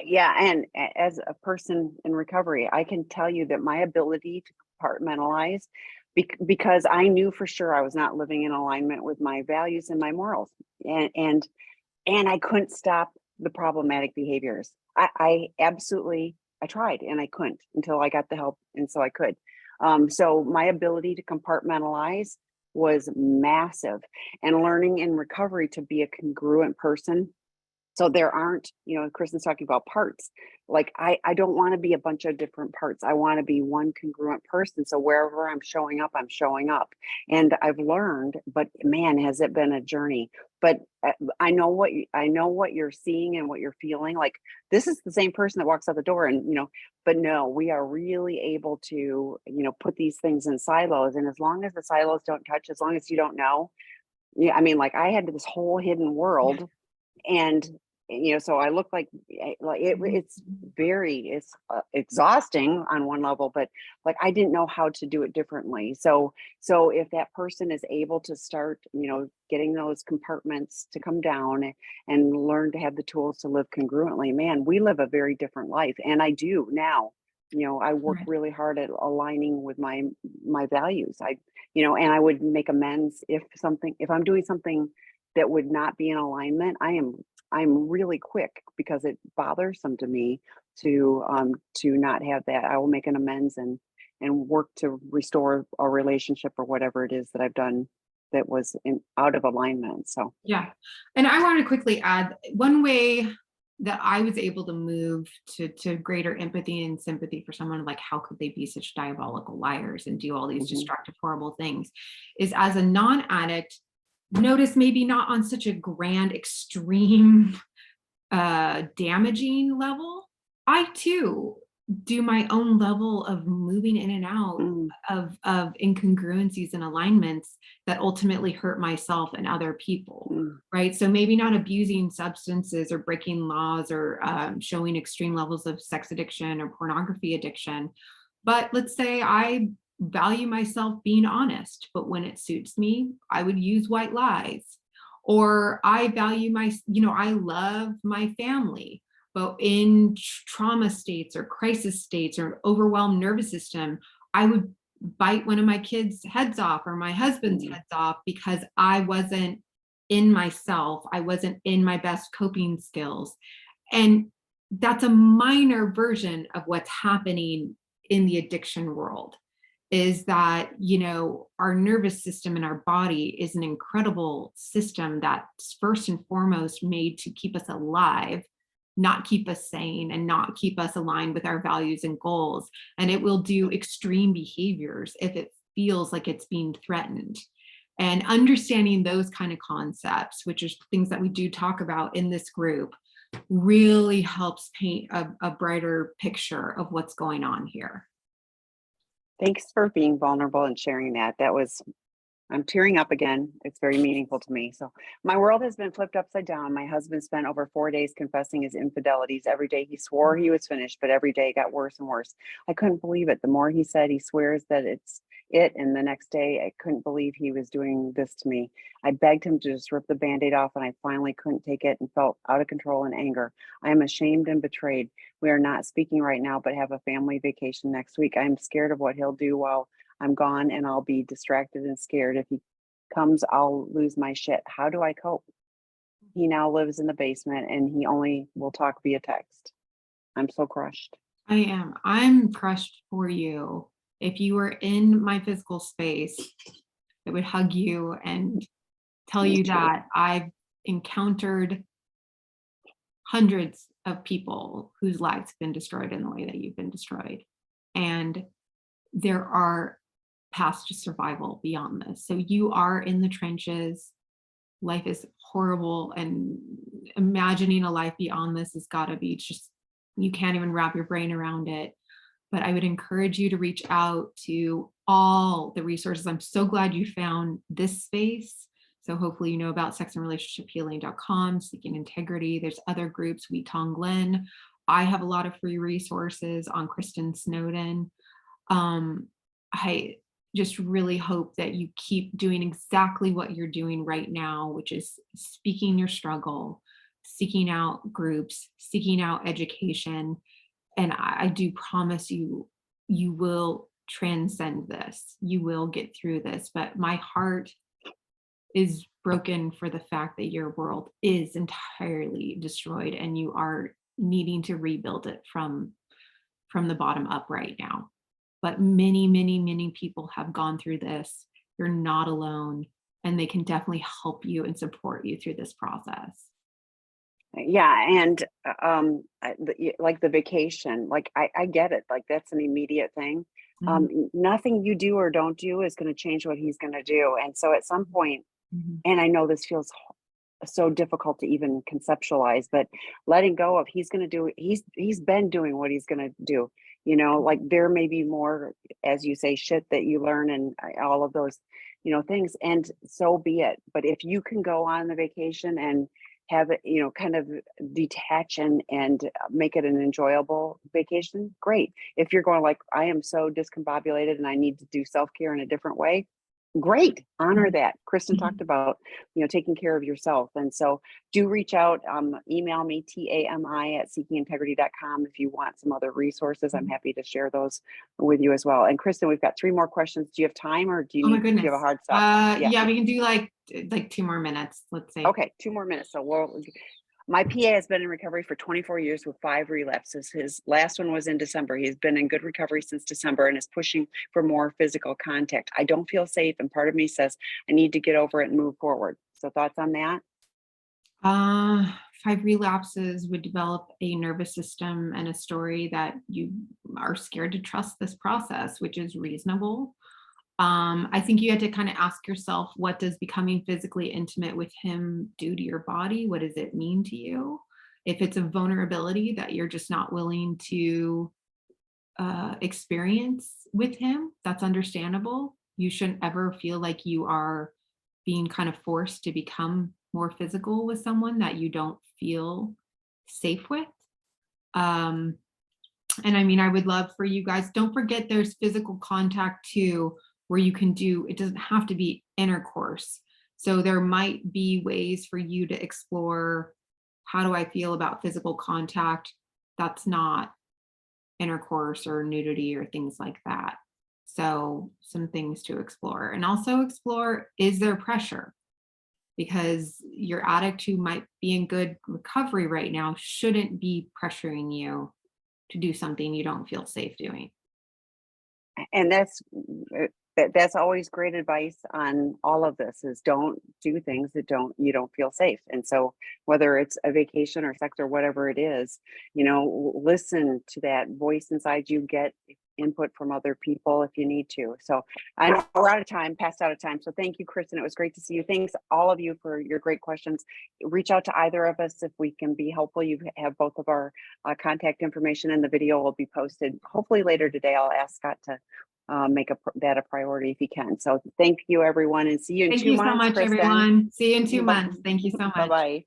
Yeah, and as a person in recovery, I can tell you that my ability to compartmentalize, because I knew for sure I was not living in alignment with my values and my morals, and I couldn't stop the problematic behaviors. I absolutely tried and I couldn't until I got the help, and so I could. So my ability to compartmentalize was massive, and learning in recovery to be a congruent person So there aren't, Kristen's talking about parts. Like I don't want to be a bunch of different parts. I want to be one congruent person. So wherever I'm showing up, I'm showing up. And I've learned, but man, has it been a journey. But I know what you're seeing and what you're feeling. Like this is the same person that walks out the door, and but no, we are really able to, put these things in silos. And as long as the silos don't touch, as long as you don't know, yeah, I mean, like I had this whole hidden world, and so I look like it's exhausting on one level, but like I didn't know how to do it differently. So if that person is able to start getting those compartments to come down and learn to have the tools to live congruently, man, we live a very different life. And I do now. I work Right. really hard at aligning with my values. And I would make amends if I'm doing something that would not be in alignment. I'm really quick, because it bothersome to me to not have that. I will make an amends and work to restore a relationship or whatever it is that I've done that was out of alignment. So Yeah. And I want to quickly add one way that I was able to move to greater empathy and sympathy for someone, like how could they be such diabolical liars and do all these destructive, horrible things, is as a non-addict, notice maybe not on such a grand, extreme, damaging level. I too do my own level of moving in and out of incongruencies and alignments that ultimately hurt myself and other people, right? So maybe not abusing substances or breaking laws or showing extreme levels of sex addiction or pornography addiction. But let's say I value myself being honest, but when it suits me, I would use white lies. Or I value I love my family, but in trauma states or crisis states or overwhelmed nervous system, I would bite one of my kids' heads off or my husband's heads off because I wasn't in myself. I wasn't in my best coping skills. And that's a minor version of what's happening in the addiction world. Is that, our nervous system and our body is an incredible system that's first and foremost made to keep us alive, not keep us sane, and not keep us aligned with our values and goals. And it will do extreme behaviors if it feels like it's being threatened. And understanding those kind of concepts, which is things that we do talk about in this group, really helps paint a brighter picture of what's going on here. thanks for being vulnerable and sharing that. I'm tearing up again. It's very meaningful to me. So my world has been flipped upside down. My husband spent over 4 days confessing his infidelities. Every day he swore he was finished, but every day it got worse and worse. I couldn't believe it. The more he said he swears that it's it, and the next day I couldn't believe he was doing this to me. I begged him to just rip the Band-Aid off, and I finally couldn't take it and felt out of control and anger. I am ashamed and betrayed. We are not speaking right now, but have a family vacation next week. I am scared of what he'll do while I'm gone, and I'll be distracted and scared. If he comes, I'll lose my shit. How do I cope? He now lives in the basement, and he only will talk via text. I'm so crushed. I'm crushed for you. If you were in my physical space, it would hug you and tell you that I've encountered hundreds of people whose lives have been destroyed in the way that you've been destroyed. And there are paths to survival beyond this. So you are in the trenches. Life is horrible, and imagining a life beyond this has got to be just, you can't even wrap your brain around it. But I would encourage you to reach out to all the resources. I'm so glad you found this space. So hopefully you know about sexandrelationshiphealing.com, Seeking Integrity. There's other groups, We Tong Lin. I have a lot of free resources on Kristin Snowden. I just really hope that you keep doing exactly what you're doing right now, which is speaking your struggle, seeking out groups, seeking out education. And I do promise you, you will transcend this. You will get through this. But my heart is broken for the fact that your world is entirely destroyed and you are needing to rebuild it from the bottom up right now. But many, many, many people have gone through this. You're not alone, and they can definitely help you and support you through this process. Yeah, and like the vacation, like I get it, like that's an immediate thing. Nothing you do or don't do is going to change what he's going to do. And so at some point, and I know this feels so difficult to even conceptualize, but letting go of he's going to do, he's been doing what he's going to do. You know, like there may be more, as you say, shit that you learn and all of those, things, and so be it. But if you can go on the vacation and have it, kind of detach and make it an enjoyable vacation, great. If you're going like, I am so discombobulated and I need to do self-care in a different way, great, honor that. Kristin talked about, taking care of yourself. And so do reach out, email me, tami@seekingintegrity.com if you want some other resources. I'm happy to share those with you as well. And Kristin, we've got 3 more questions. Do you have time or do you do you have a hard stop? Yeah, we can do like 2 more minutes, let's say. Okay, 2 more minutes. So my PA has been in recovery for 24 years with 5 relapses. His last one was in December. He's been in good recovery since December and is pushing for more physical contact. I don't feel safe, and part of me says I need to get over it and move forward. So thoughts on that? 5 relapses would develop a nervous system and a story that you are scared to trust this process, which is reasonable. I think you had to kind of ask yourself, what does becoming physically intimate with him do to your body? What does it mean to you? If it's a vulnerability that you're just not willing to experience with him, that's understandable. You shouldn't ever feel like you are being kind of forced to become more physical with someone that you don't feel safe with. And I mean, I would love for you guys, don't forget there's physical contact too, where you can do, it doesn't have to be intercourse. So there might be ways for you to explore, how do I feel about physical contact that's not intercourse or nudity or things like that. So some things to explore, and also explore, is there pressure? Because your addict who might be in good recovery right now shouldn't be pressuring you to do something you don't feel safe doing. And that's always great advice on all of this, is don't do things that you don't feel safe. And so whether it's a vacation or sex or whatever it is, listen to that voice inside you, get input from other people if you need to. So I know we're past out of time. So thank you, Kristin. It was great to see you. Thanks all of you for your great questions. Reach out to either of us if we can be helpful. You have both of our contact information, and the video will be posted hopefully later today. I'll ask Scott to make that a priority if he can. So thank you, everyone, and see you in 2 months. Thank you so much, Kristin. everyone. See you in 2 months. Thank you so much. Bye-bye.